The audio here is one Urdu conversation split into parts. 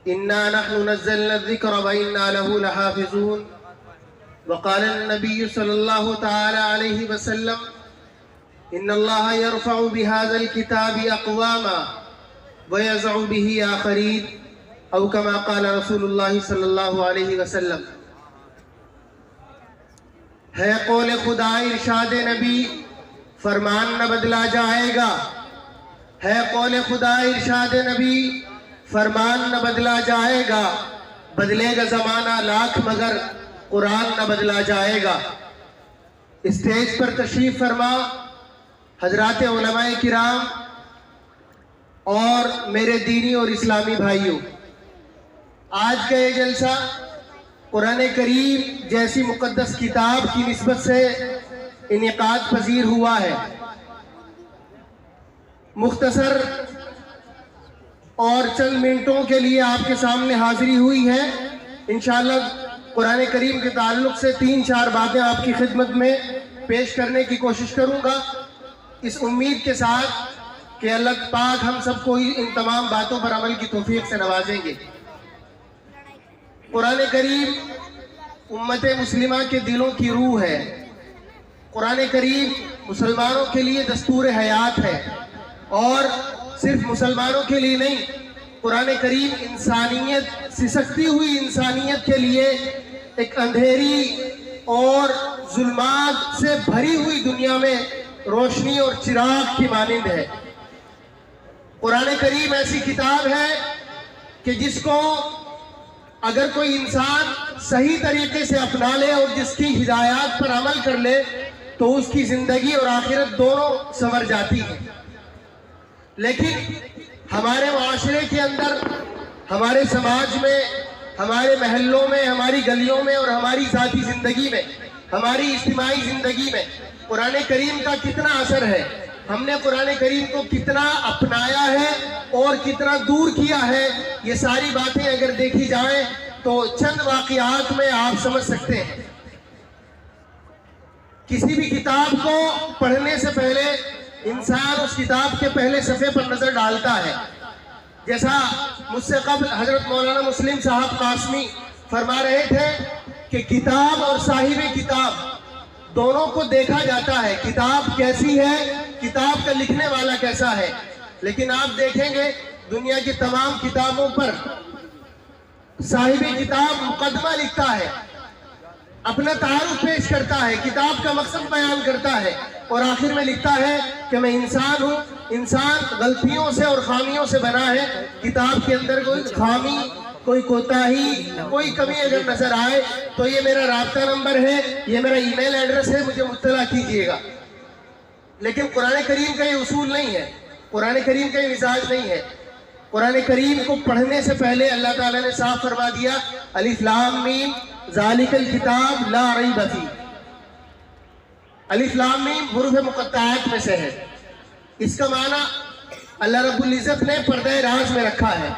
إنا نحن نزلنا الذكر وإنا له لحافظون. وقال النبي صلى الله تعالى عليه وسلم إن الله يرفع بهذا الكتاب أقواما ويزع به آخرين أو كما قال رسول الله صلی اللہ علیہ وسلم. ہے قول خدا ارشاد نبی فرمان نہ بدلا جائے گا. ہے قول خدا ارشاد نبی فرمان نہ بدلا جائے گا. بدلے گا زمانہ لاکھ مگر قرآن نہ بدلا جائے گا. اسٹیج پر تشریف فرما حضرات علماء کرام اور میرے دینی اور اسلامی بھائیوں، آج کا یہ جلسہ قرآن کریم جیسی مقدس کتاب کی نسبت سے انعقاد پذیر ہوا ہے. مختصر اور چند منٹوں کے لیے آپ کے سامنے حاضری ہوئی ہے. انشاءاللہ قرآن کریم کے تعلق سے 3-4 باتیں آپ کی خدمت میں پیش کرنے کی کوشش کروں گا، اس امید کے ساتھ کہ اللہ پاک ہم سب کو ان تمام باتوں پر عمل کی توفیق سے نوازیں گے. قرآن کریم امت مسلمہ کے دلوں کی روح ہے. قرآن کریم مسلمانوں کے لیے دستور حیات ہے، اور صرف مسلمانوں کے لیے نہیں، قرآن کریم انسانیت، سسکتی ہوئی انسانیت کے لیے ایک اندھیری اور ظلمات سے بھری ہوئی دنیا میں روشنی اور چراغ کی مانند ہے. قرآن کریم ایسی کتاب ہے کہ جس کو اگر کوئی انسان صحیح طریقے سے اپنا لے اور جس کی ہدایات پر عمل کر لے تو اس کی زندگی اور آخرت دونوں سنور جاتی ہیں. لیکن ہمارے معاشرے کے اندر، ہمارے سماج میں، ہمارے محلوں میں، ہماری گلیوں میں اور ہماری ذاتی زندگی میں، ہماری اجتماعی زندگی میں قرآن کریم کا کتنا اثر ہے، ہم نے قرآن کریم کو کتنا اپنایا ہے اور کتنا دور کیا ہے، یہ ساری باتیں اگر دیکھی جائیں تو چند واقعات میں آپ سمجھ سکتے ہیں. کسی بھی کتاب کو پڑھنے سے پہلے انسان اس کتاب کے پہلے صفحے پر نظر ڈالتا ہے. جیسا مجھ سے قبل حضرت مولانا مسلم صاحب قاسمی فرما رہے تھے کہ کتاب اور صاحب کتاب دونوں کو دیکھا جاتا ہے، کتاب کیسی ہے، کتاب کا لکھنے والا کیسا ہے. لیکن آپ دیکھیں گے دنیا کی تمام کتابوں پر صاحب کتاب مقدمہ لکھتا ہے، اپنا تعارف پیش کرتا ہے، کتاب کا مقصد بیان کرتا ہے، اور آخر میں لکھتا ہے کہ میں انسان ہوں، انسان غلطیوں سے اور خامیوں سے بنا ہے. کتاب کے اندر کوئی خامی، کوئی کوتاہی، کوئی کمی اگر نظر آئے تو یہ میرا رابطہ نمبر ہے، یہ میرا ای میل ایڈریس ہے، مجھے مطلع کیجئے گا. لیکن قرآن کریم کا یہ اصول نہیں ہے، قرآن کریم کا یہ مزاج نہیں ہے. قرآن کریم کو پڑھنے سے پہلے اللہ تعالیٰ نے صاف فرما دیا الف لام میم ذالک الکتاب لا ریب فیہ. الف لام میم حروف مقطعات میں سے ہے. اس کا معنی اللہ رب العزت نے پردہ راز میں رکھا ہے.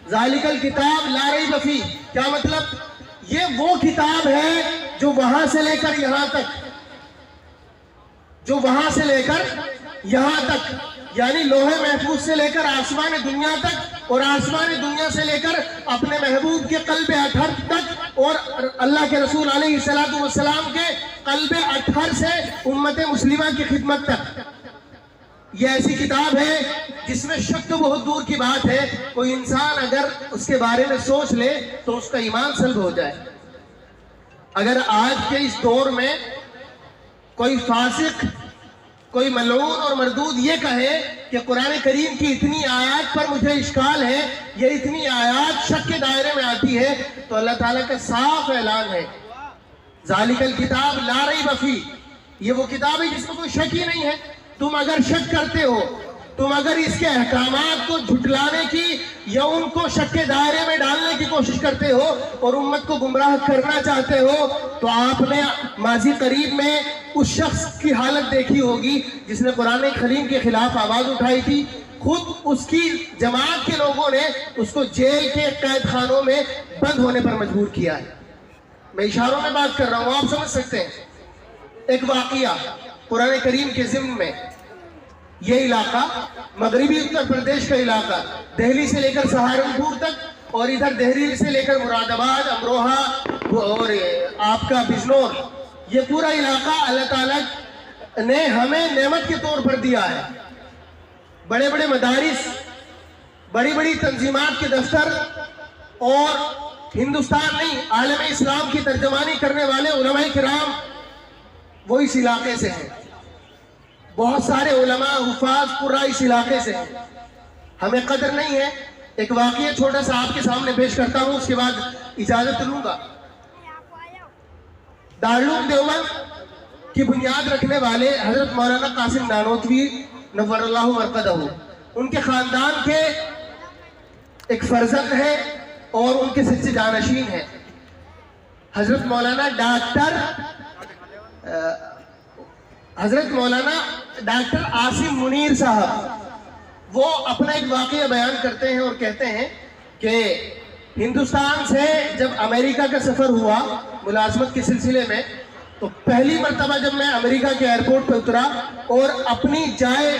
ذالک الکتاب لا ریب فیہ کیا مطلب؟ یہ وہ کتاب ہے جو وہاں سے لے کر یہاں تک، جو وہاں سے لے کر یہاں تک، یعنی لوح محفوظ سے لے کر آسمان دنیا تک، اور آسمان دنیا سے لے کر اپنے محبوب کے قلب اطہر تک، اور اللہ کے رسول علیہ السلام کے قلب اطہر سے امت مسلمہ کی خدمت تک. یہ ایسی کتاب ہے جس میں شک تو بہت دور کی بات ہے، کوئی انسان اگر اس کے بارے میں سوچ لے تو اس کا ایمان سلب ہو جائے. اگر آج کے اس دور میں کوئی فاسق، کوئی ملعون اور مردود یہ کہے کہ قرآن کریم کی اتنی آیات پر مجھے اشکال ہے، یہ اتنی آیات شک کے دائرے میں آتی ہے، تو اللہ تعالیٰ کا صاف اعلان ہے ذالک الکتاب لا ریب فیہ، یہ وہ کتاب ہے جس میں کوئی شک ہی نہیں ہے. تم اگر شک کرتے ہو، تم اگر اس کے احکامات کو جھٹلانے کی یا ان کو شک کے دائرے میں ڈالنے کی کوشش کرتے ہو اور امت کو گمراہ کرنا چاہتے ہو، تو آپ نے ماضی قریب میں اس شخص کی حالت دیکھی ہوگی جس نے قرآن کریم کے خلاف آواز اٹھائی تھی. خود اس کی جماعت کے لوگوں نے اس کو جیل کے قید خانوں میں بند ہونے پر مجبور کیا ہے. میں اشاروں میں بات کر رہا ہوں، آپ سمجھ سکتے ہیں. ایک واقعہ قرآن کریم کے ضمن میں، یہ علاقہ مغربی اتر پردیش کا علاقہ، دہلی سے لے کر سہارنپور تک اور ادھر دہریل سے لے کر مراد آباد، امروہہ اور آپ کا بجنور، یہ پورا علاقہ اللہ تعالیٰ نے ہمیں نعمت کے طور پر دیا ہے۔ بڑے بڑے مدارس، بڑی بڑی تنظیمات کے دفتر، اور ہندوستان نہیں عالم اسلام کی ترجمانی کرنے والے علماء کرام وہ اس علاقے سے ہیں۔ بہت سارے علماء حفاظ پورا اس علاقے سے ہیں۔ ہمیں قدر نہیں ہے۔ ایک واقعہ چھوٹا سا آپ کے سامنے پیش کرتا ہوں، اس کے بعد اجازت لوں گا۔ دارالعلوم دیوبند کی بنیاد رکھنے والے حضرت مولانا قاسم نانوتوی نور اللہ مرقدہ، ان کے خاندان کے ایک فرزند ہے اور ان کے سچے جانشین ہیں حضرت مولانا ڈاکٹر عاصم منیر صاحب۔ وہ اپنا ایک واقعہ بیان کرتے ہیں اور کہتے ہیں کہ ہندوستان سے جب امریکہ کا سفر ہوا ملازمت کے سلسلے میں، تو پہلی مرتبہ جب میں امریکہ کے ایئرپورٹ پہ اترا اور اپنی جائے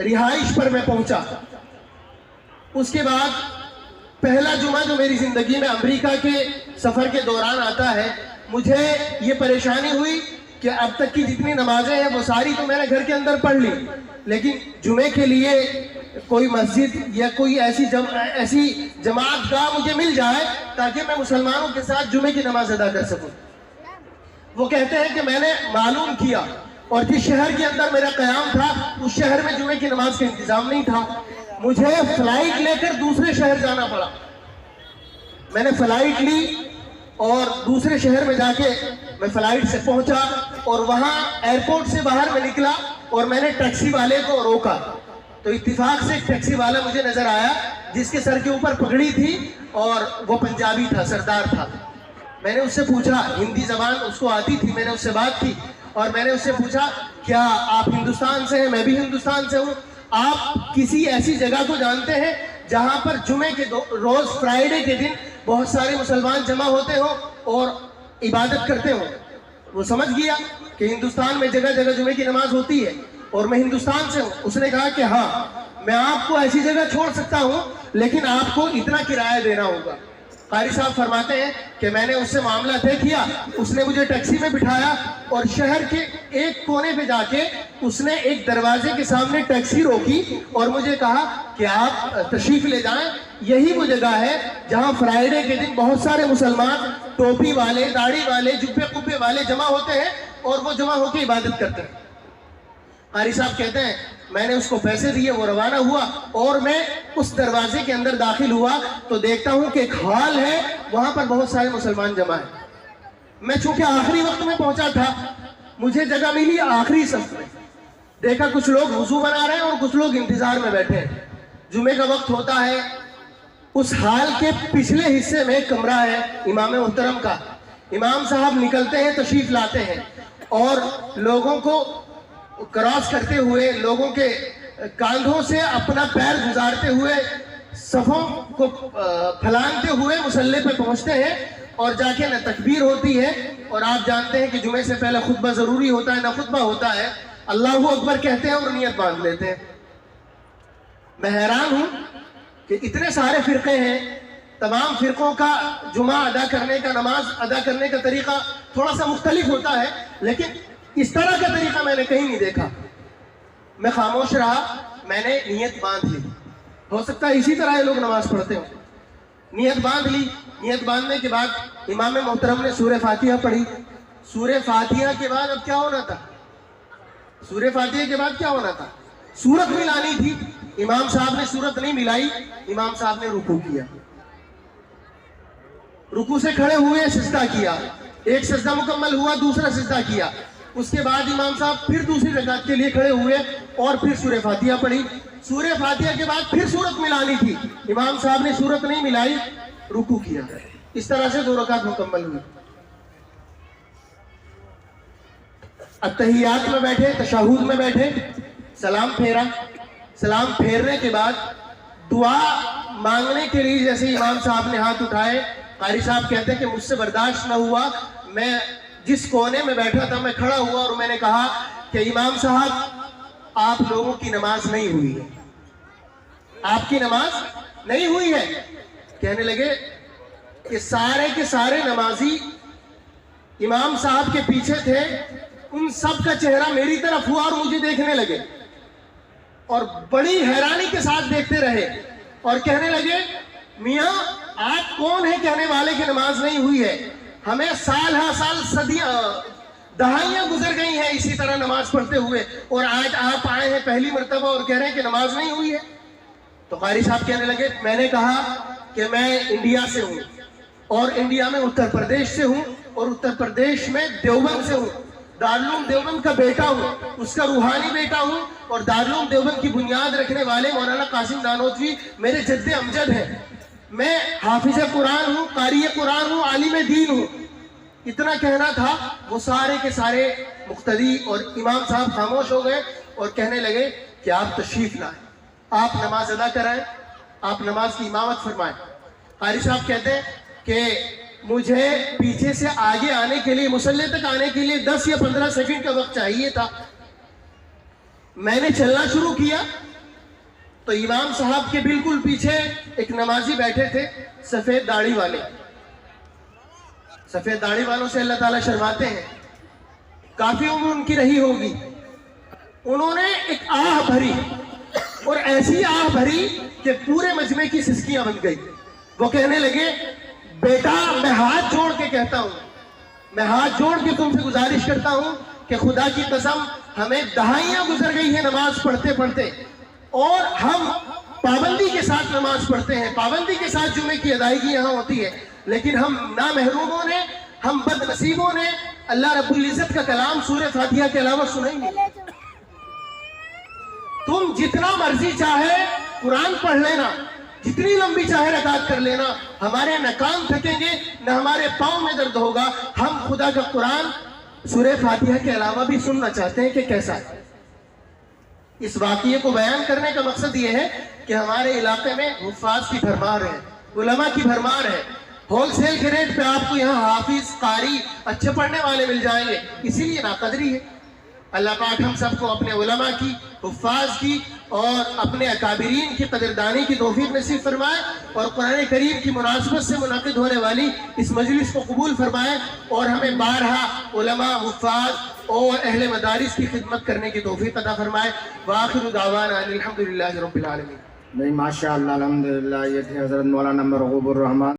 رہائش پر میں پہنچا، اس کے بعد پہلا جمعہ جو میری زندگی میں امریکہ کے سفر کے دوران آتا ہے، مجھے یہ پریشانی ہوئی کہ اب تک کی جتنی نمازیں ہیں وہ ساری تو میں نے گھر کے اندر پڑھ لی، لیکن جمعے کے لیے کوئی مسجد یا کوئی ایسی جماعت گاہ مجھے مل جائے تاکہ میں مسلمانوں کے ساتھ جمعے کی نماز ادا کر سکوں۔ وہ کہتے ہیں کہ میں نے معلوم کیا، اور جس شہر کے اندر میرا قیام تھا اس شہر میں جمعے کی نماز کا انتظام نہیں تھا۔ مجھے فلائٹ لے کر دوسرے شہر جانا پڑا۔ میں نے فلائٹ لی اور دوسرے شہر میں جا کے میں فلائٹ سے پہنچا، اور وہاں ایئرپورٹ سے باہر میں نکلا اور میں نے ٹیکسی والے کو روکا، تو اتفاق سے ایک ٹیکسی والا مجھے نظر آیا جس کے سر کے اوپر پگڑی تھی اور وہ پنجابی تھا، سردار تھا۔ میں نے اس سے پوچھا، ہندی زبان اس کو آتی تھی، میں نے اس سے بات کی اور میں نے اس سے پوچھا کیا آپ ہندوستان سے ہیں؟ میں بھی ہندوستان سے ہوں۔ آپ کسی ایسی جگہ کو جانتے ہیں جہاں پر جمعے کے روز فرائیڈے کے دن بہت سارے مسلمان جمع ہوتے ہوں اور عبادت کرتے ہوں؟ وہ سمجھ گیا کہ ہندوستان میں جگہ جگہ جمعے کی نماز ہوتی ہے اور میں ہندوستان سے ہوں۔ اس نے کہا کہ ہاں، میں آپ کو ایسی جگہ چھوڑ سکتا ہوں لیکن آپ کو اتنا کرایہ دینا ہوگا۔ قاری صاحب فرماتے ہیں کہ میں نے اس سے معاملہ طے کیا، اس نے مجھے ٹیکسی میں بٹھایا اور شہر کے ایک کونے پہ جا کے اس نے ایک دروازے کے سامنے ٹیکسی روکی اور مجھے کہا کہ آپ تشریف لے جائیں، یہی وہ جگہ ہے جہاں فرائیڈے کے دن بہت سارے مسلمان ٹوپی والے، داڑھی والے، جبے قبے والے جمع ہوتے ہیں اور وہ جمع ہو کے عبادت کرتے ہیں۔ قاری صاحب کہتے ہیں میں نے اس کو پیسے دیے، وہ روانہ ہوا اور میں اس دروازے کے اندر داخل ہوا تو دیکھتا ہوں کہ ایک ہال ہے، وہاں پر بہت سارے مسلمان جمع ہیں۔ میں چونکہ آخری وقت میں پہنچا تھا، مجھے جگہ ملی آخری صف میں۔ دیکھا کچھ لوگ وضو بنا رہے ہیں اور کچھ لوگ انتظار میں بیٹھے ہیں۔ جمعے کا وقت ہوتا ہے، اس ہال کے پچھلے حصے میں ایک کمرہ ہے امام محترم کا۔ امام صاحب نکلتے ہیں، تشریف لاتے ہیں اور لوگوں کو کراس کرتے ہوئے، لوگوں کے کاندھوں سے اپنا پیر گزارتے ہوئے، صفوں کو پھلانتے ہوئے مصلی پہ پہنچتے ہیں اور جا کے نہ تکبیر ہوتی ہے، اور آپ جانتے ہیں کہ جمعے سے پہلے خطبہ ضروری ہوتا ہے، نہ خطبہ ہوتا ہے، اللہ اکبر کہتے ہیں اور نیت باندھ لیتے ہیں۔ میں حیران ہوں کہ اتنے سارے فرقے ہیں، تمام فرقوں کا جمعہ ادا کرنے کا، نماز ادا کرنے کا طریقہ تھوڑا سا مختلف ہوتا ہے، لیکن اس طرح کا طریقہ میں نے کہیں نہیں دیکھا۔ میں خاموش رہا، میں نے نیت باندھ لی۔ ہو سکتا ہے اسی طرح یہ لوگ نماز پڑھتے ہوں۔ نیت باندھ لی، نیت باندھنے کے بعد امام محترم نے سورہ فاتحہ پڑھی۔ سورہ فاتحہ کے بعد اب کیا ہونا تھا؟ سورہ فاتحہ کے بعد کیا ہونا تھا؟ سورت ملانی تھی۔ امام صاحب نے سورت نہیں ملائی، امام صاحب نے رکوع کیا، رکوع سے کھڑے ہوئے سجدہ کیا، ایک سجدہ مکمل ہوا، دوسرا سجدہ کیا، اس کے بعد امام صاحب پھر دوسری رکعت کے لیے کھڑے ہوئے اور پھر سورہ فاتحہ پڑھی۔ سورہ فاتحہ کے بعد پھر سورت ملانی تھی، امام صاحب نے سورت نہیں ملائی، رکوع کیا۔ اس طرح سے 2 رکعت مکمل ہوئی۔ التحیات میں بیٹھے، تشہد میں بیٹھے، سلام پھیرا۔ سلام پھیرنے کے بعد دعا مانگنے کے لیے جیسے امام صاحب نے ہاتھ اٹھائے، قاری صاحب کہتے ہیں کہ مجھ سے برداشت نہ ہوا، میں جس کونے میں بیٹھا تھا میں کھڑا ہوا اور میں نے کہا کہ امام صاحب آپ لوگوں کی نماز نہیں ہوئی ہے، آپ کی نماز نہیں ہوئی ہے۔ کہنے لگے کہ سارے کے سارے نمازی امام صاحب کے پیچھے تھے، ان سب کا چہرہ میری طرف ہوا اور مجھے دیکھنے لگے اور بڑی حیرانی کے ساتھ دیکھتے رہے اور کہنے لگے میاں آپ کون ہیں کہنے والے کی نماز نہیں ہوئی ہے؟ ہمیں سال ہا سال صدیاں دہائیاں گزر گئی ہیں اسی طرح نماز پڑھتے ہوئے، اور آج آپ آئے ہیں پہلی مرتبہ اور کہہ رہے ہیں کہ نماز نہیں ہوئی ہے۔ تو قاری صاحب کہنے لگے میں نے کہا کہ میں انڈیا سے ہوں اور انڈیا میں اتر پردیش سے ہوں اور اتر پردیش میں دیوبند سے ہوں، دارالعلوم دیوبند کا بیٹا ہوں، اس کا روحانی بیٹا ہوں، اور دارالعلوم دیوبند کی بنیاد رکھنے والے مولانا قاسم نانوتوی میرے جد امجد ہیں۔ میں حافظ قرآن ہوں، قاری قرآن ہوں، عالم دین ہوں۔ اتنا کہنا تھا، وہ سارے کے سارے مقتدی اور امام صاحب خاموش ہو گئے اور کہنے لگے کہ آپ تشریف لائیں، آپ نماز ادا کرائیں، آپ نماز کی امامت فرمائیں۔ قاری صاحب کہتے ہیں کہ مجھے پیچھے سے آگے آنے کے لیے، مصلی تک آنے کے لیے 10 یا 15 سیکنڈ کا وقت چاہیے تھا۔ میں نے چلنا شروع کیا تو امام صاحب کے بالکل پیچھے ایک نمازی بیٹھے تھے، سفید داڑھی والے۔ سفید داڑھی والوں سے اللہ تعالیٰ شرماتے ہیں، کافی عمر ان کی رہی ہوگی۔ انہوں نے ایک آہ بھری اور ایسی آہ بھری کہ پورے مجمع کی سسکیاں بن گئی۔ وہ کہنے لگے بیٹا میں ہاتھ جوڑ کے کہتا ہوں، میں ہاتھ جوڑ کے تم سے گزارش کرتا ہوں کہ خدا کی قسم ہمیں دہائیاں گزر گئی ہیں نماز پڑھتے پڑھتے، اور ہم پابندی کے ساتھ نماز پڑھتے ہیں، پابندی کے ساتھ جمعے کی ادائیگی یہاں ہوتی ہے، لیکن ہم نامحروموں نے، ہم بد نصیبوں نے اللہ رب العزت کا کلام سورہ فاتحہ کے علاوہ سنا ہی نہیں۔ تم جتنا مرضی چاہے قرآن پڑھ لینا، جتنی لمبی چاہے رکعت کر لینا، ہمارے نہ کان تھکیں گے نہ ہمارے پاؤں میں درد ہوگا۔ ہم خدا کا قرآن سورہ فاتحہ کے علاوہ بھی سننا چاہتے ہیں کہ کیسا ہے۔ اس واقعے کو بیان کرنے کا مقصد یہ ہے کہ ہمارے علاقے میں حفاظ کی بھرمار ہے، علماء کی بھرمار ہے۔ ہول سیل کے ریٹ پہ آپ کو یہاں حافظ، قاری، اچھے پڑھنے والے مل جائیں گے، اسی لیے ناقدری ہے۔ اللہ پاک ہم سب کو اپنے علماء کی، حفاظ کی اور اپنے اکابرین کی قدردانی کی توفیق نصیب فرمائے، اور قرآن کریم کی مناسبت سے منعقد ہونے والی اس مجلس کو قبول فرمائے، اور ہمیں بارہا علماء، حفاظ اور اہل مدارس کی خدمت کرنے کی توفیق عطا فرمائے۔ وآخر دعوانا الحمدللہ رب العالمین۔ نہیں ماشاء اللہ الحمدللہ، یہ تھے حضرت مولانا مرغوب الرحمان۔